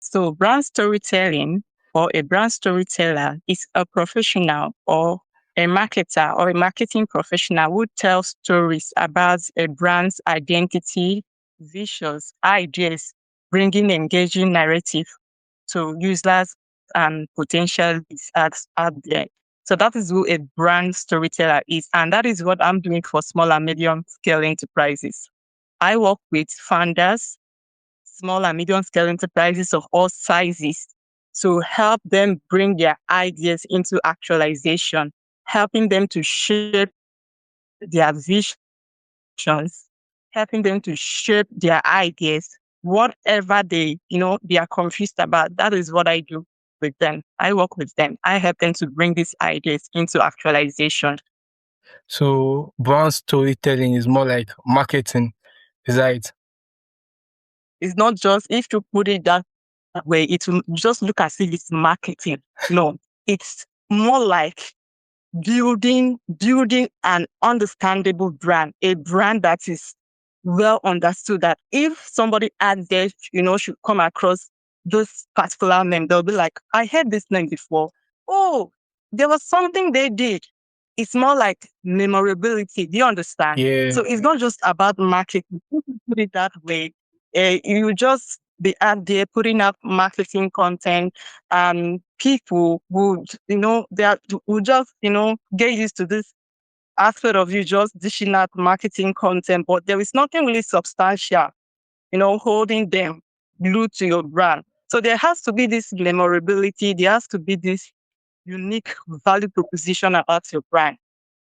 So brand storytelling or a brand storyteller is a professional or a marketer or a marketing professional who tells stories about a brand's identity, visions, ideas, bringing engaging narrative to users and potential leads out there. So that is who a brand storyteller is. And that is what I'm doing for small and medium scale enterprises. I work with founders, small and medium scale enterprises of all sizes to help them bring their ideas into actualization, helping them to shape their visions, helping them to shape their ideas, whatever they are confused about. That is what I do with them. I work with them. I help them to bring these ideas into actualization. So brand storytelling is more like marketing, is that it? It's not just, if you put it that way, it will just look as if it's marketing. No, it's more like building an understandable brand, a brand that is well understood, that if somebody out there, should come across this particular name, they'll be like, I heard this name before. Oh, there was something they did. It's more like memorability. Do you understand? Yeah. So it's not just about marketing. If you put it that way, you just be out there putting up marketing content, and people would, would just, get used to this aspect of you just dishing out marketing content, but there is nothing really substantial, holding them glued to your brand. So there has to be this memorability. There has to be this unique value proposition about your brand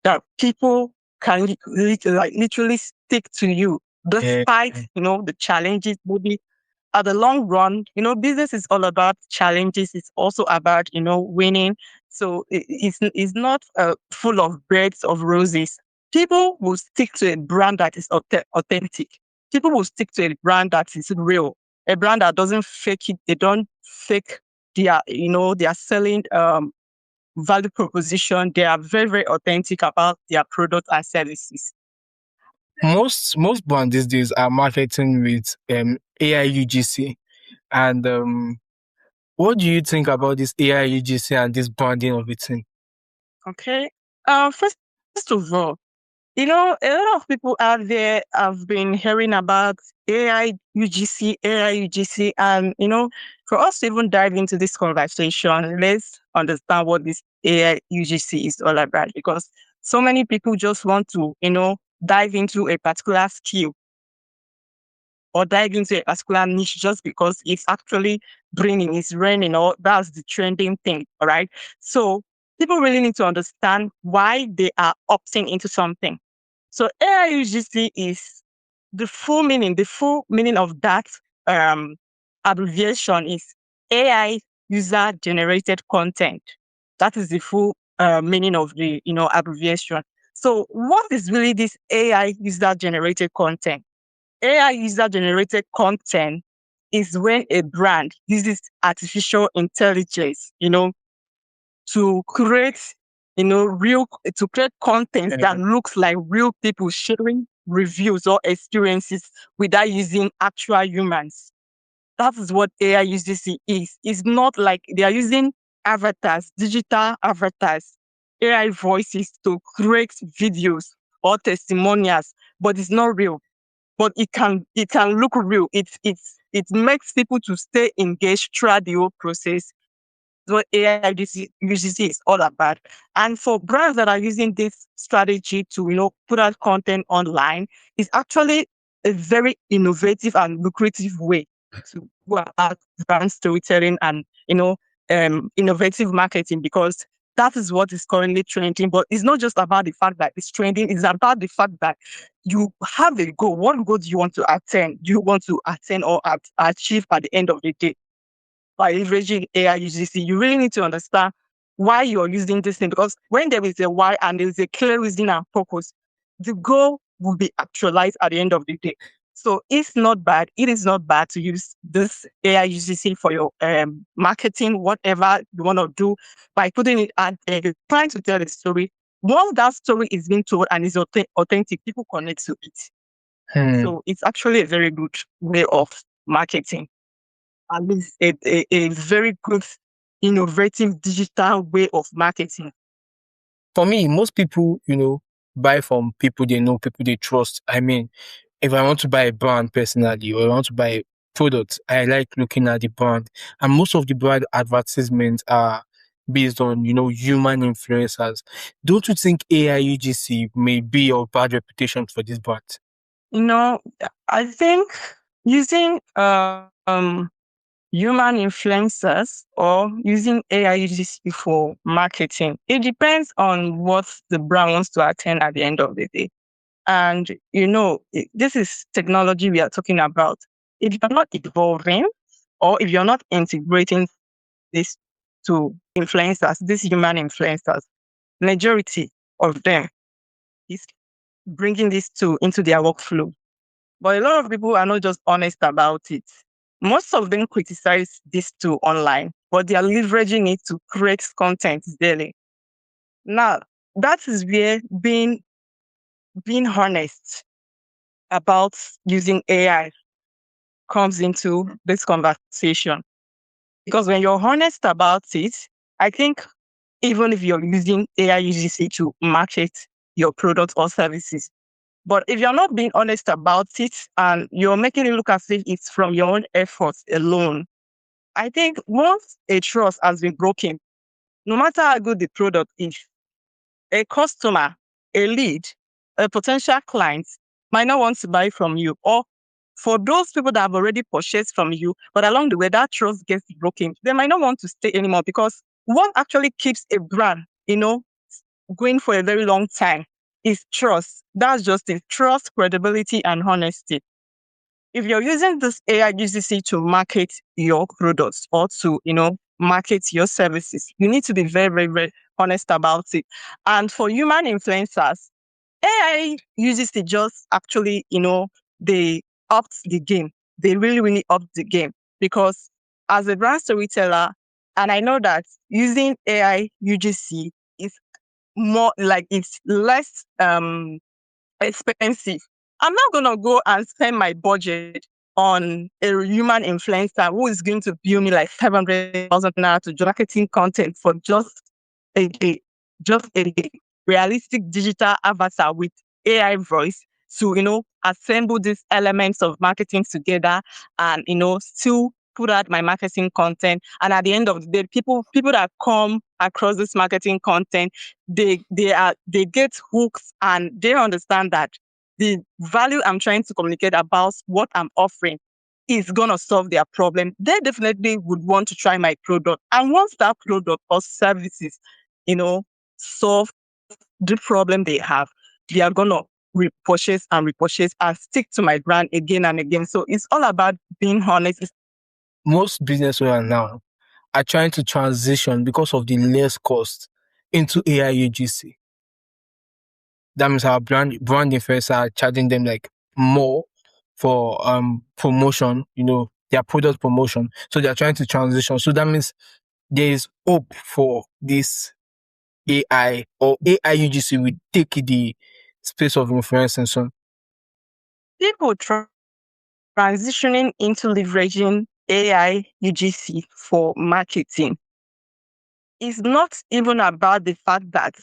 that people can literally stick to you Yeah. despite, the challenges. Maybe at the long run, business is all about challenges. It's also about, winning. So it's not full of breads of roses. People will stick to a brand that is authentic. People will stick to a brand that is real, a brand that doesn't fake it. They don't fake their selling value proposition. They are very, very authentic about their product and services. Most brands these days are marketing with AI UGC. And what do you think about this AI UGC and this branding of it? Okay. First of all, a lot of people out there have been hearing about AI UGC, and for us to even dive into this conversation, let's understand what this AI UGC is all about, because so many people just want to, dive into a particular skill or dive into a particular niche just because it's actually bringing, it's raining, or that's the trending thing. All right. So people really need to understand why they are opting into something. So AIUGC is the full meaning of that um, abbreviation is AI user generated content. That is the full meaning of the abbreviation. So what is really this AI user generated content? AI user generated content is when a brand uses artificial intelligence, to create, to create content that looks like real people sharing reviews or experiences without using actual humans. That is what AI UGC is. It's not like they are using avatars, digital avatars, AI voices to create videos or testimonials, but it's not real. But it can look real. It makes people to stay engaged throughout the whole process. What AI UGC is all about. And for brands that are using this strategy to, put out content online, is actually a very innovative and lucrative way to go about brand storytelling and, innovative marketing, because that is what is currently trending. But it's not just about the fact that it's trending, it's about the fact that you have a goal. What goal do you want to attain? Do you want to attain or achieve at the end of the day? By leveraging AI UGC, you really need to understand why you're using this thing. Because when there is a why and there is a clear reason and purpose, the goal will be actualized at the end of the day. So it's not bad. It is not bad to use this AI UGC for your marketing, whatever you want to do, by putting it out there, trying to tell a story. Once that story is being told and is authentic, people connect to it. So it's actually a very good way of marketing. at least a very good, innovative digital way of marketing. For me, most people, buy from people they know, people they trust. I mean, if I want to buy a brand personally or I want to buy a product, I like looking at the brand. And most of the brand advertisements are based on, human influencers. Don't you think AI UGC may be a bad reputation for this brand? You know, I think using human influencers or using AI UGC for marketing, it depends on what the brand wants to attain at the end of the day. And, this is technology we are talking about. If you're not evolving or if you're not integrating this to influencers, these human influencers, majority of them is bringing this into their workflow. But a lot of people are not just honest about it. Most of them criticize this tool online, but they are leveraging it to create content daily. Now, that is where being honest about using AI comes into this conversation. Because when you're honest about it, I think even if you're using AI UGC to market your products or services, but if you're not being honest about it and you're making it look as if it's from your own efforts alone, I think once a trust has been broken, no matter how good the product is, a customer, a lead, a potential client might not want to buy from you. Or for those people that have already purchased from you, but along the way that trust gets broken, they might not want to stay anymore because what actually keeps a brand, going for a very long time is trust. That's just it. Trust, credibility, and honesty. If you're using this AI GCC to market your products or to, market your services, you need to be very, very, very honest about it. And for human influencers, AI uses it just actually, they upped the game. They really, really upped the game because as a brand storyteller, and I know that using AI UGC is more like it's less expensive. I'm not gonna go and spend my budget on a human influencer who is going to bill me like 500,000 naira to do marketing content for a day, just a day. Realistic digital avatar with AI voice to, assemble these elements of marketing together and, still put out my marketing content. And at the end of the day, people that come across this marketing content, they get hooked and they understand that the value I'm trying to communicate about what I'm offering is going to solve their problem. They definitely would want to try my product. And once that product or services, solve the problem they have, they are going to repurchase and repurchase and stick to my brand again and again. So it's all about being honest. Most business owners now are trying to transition because of the less cost into AI UGC. That means our brand influencers are charging them like more for promotion, their product promotion. So they're trying to transition. So that means there is hope for this AI or AI UGC will take the space of influencing. So People transitioning into leveraging AI UGC for marketing is not even about the fact that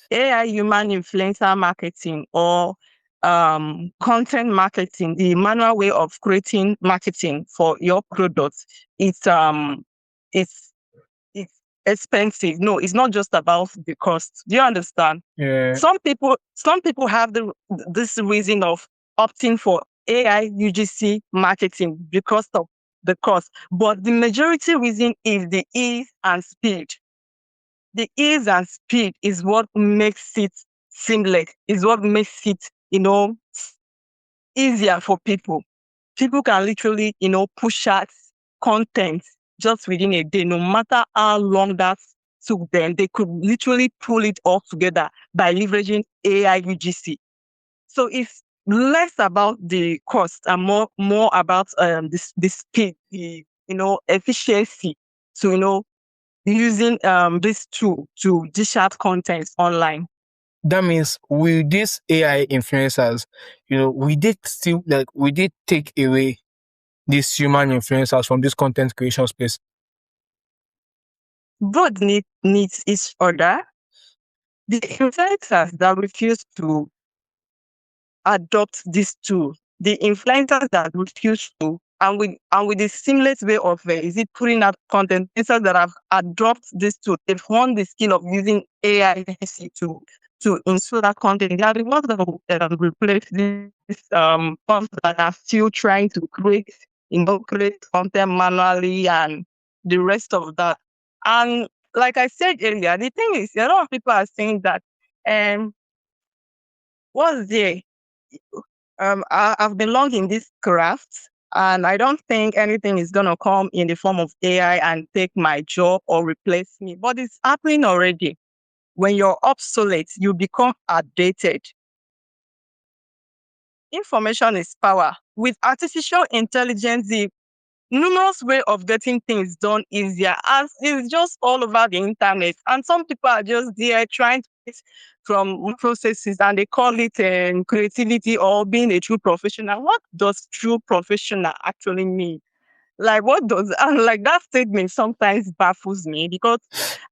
AI human influencer marketing or content marketing, the manual way of creating marketing for your products, it's it's expensive. No, it's not just about the cost. Do you understand? yeah, Some people have this reason of opting for AI UGC marketing because of the cost, but the majority reason is the ease and speed. The ease and speed is what makes it seamless, is what makes it, easier for people. People can literally, push out content just within a day, no matter how long that took them. They could literally pull it all together by leveraging AI UGC. So it's less about the cost and more about the speed, the efficiency to using this tool to dish out content online. that means with these AI influencers, we did still like we did take away these human influencers from this content creation space? Both needs each other. The influencers that refuse to adopt this tool, the influencers that refuse to, and with the seamless way of is it putting out content, influencers that have adopted this tool, they've honed the skill of using AI to install that content. They are the ones that will replace this ones that are still trying to create content manually and the rest of that. And like I said earlier, the thing is, a lot of people are saying that what's there? I've been long in this craft, and I don't think anything is gonna come in the form of AI and take my job or replace me. But it's happening already. When you're obsolete, you become outdated. Information is power. With artificial intelligence, the numerous way of getting things done easier, as it's just all over the internet. And some people are just there trying to get from processes, and they call it creativity or being a true professional. What does true professional actually mean? Like, what does and like that statement sometimes baffles me, because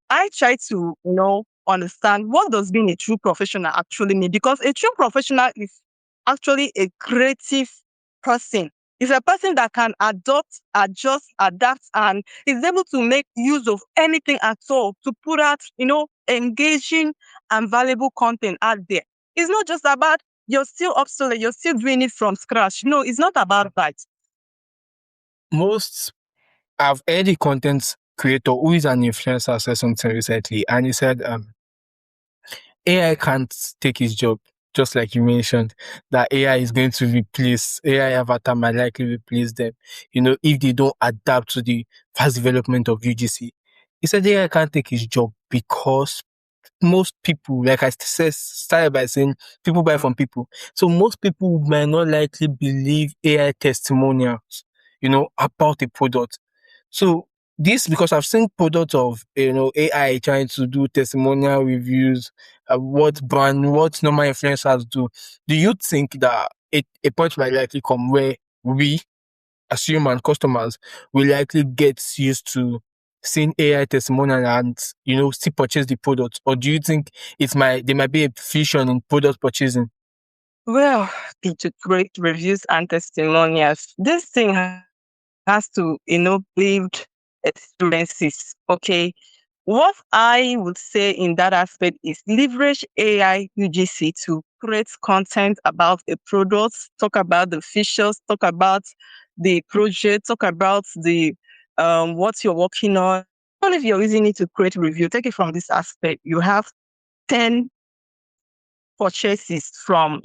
I try to, understand what does being a true professional actually mean. Because a true professional is actually a creative person. It's a person that can adopt, adjust, adapt, and is able to make use of anything at all to put out, engaging and valuable content out there. It's not just about you're still obsolete, you're still doing it from scratch. No, it's not about that. Most I've heard a content creator who is an influencer say something recently, and he said AI can't take his job, just like you mentioned, that AI is going to replace, AI avatar might likely replace them, if they don't adapt to the fast development of UGC. He said AI can't take his job because most people, like I said, started by saying people buy from people. So most people might not likely believe AI testimonials, about a product. So this, because I've seen products of AI trying to do testimonial reviews, what normal influencers do. Do you think that a point might likely come where we, as human customers, will likely get used to seeing AI testimonial and still purchase the product, or do you think there might be a fusion in product purchasing? Well, to create reviews and testimonials, this thing has to, lived experiences. Okay. What I would say in that aspect is leverage AI UGC to create content about a product, talk about the features, talk about the project, talk about the what you're working on. Even if you're using it to create review, take it from this aspect. You have 10 purchases from,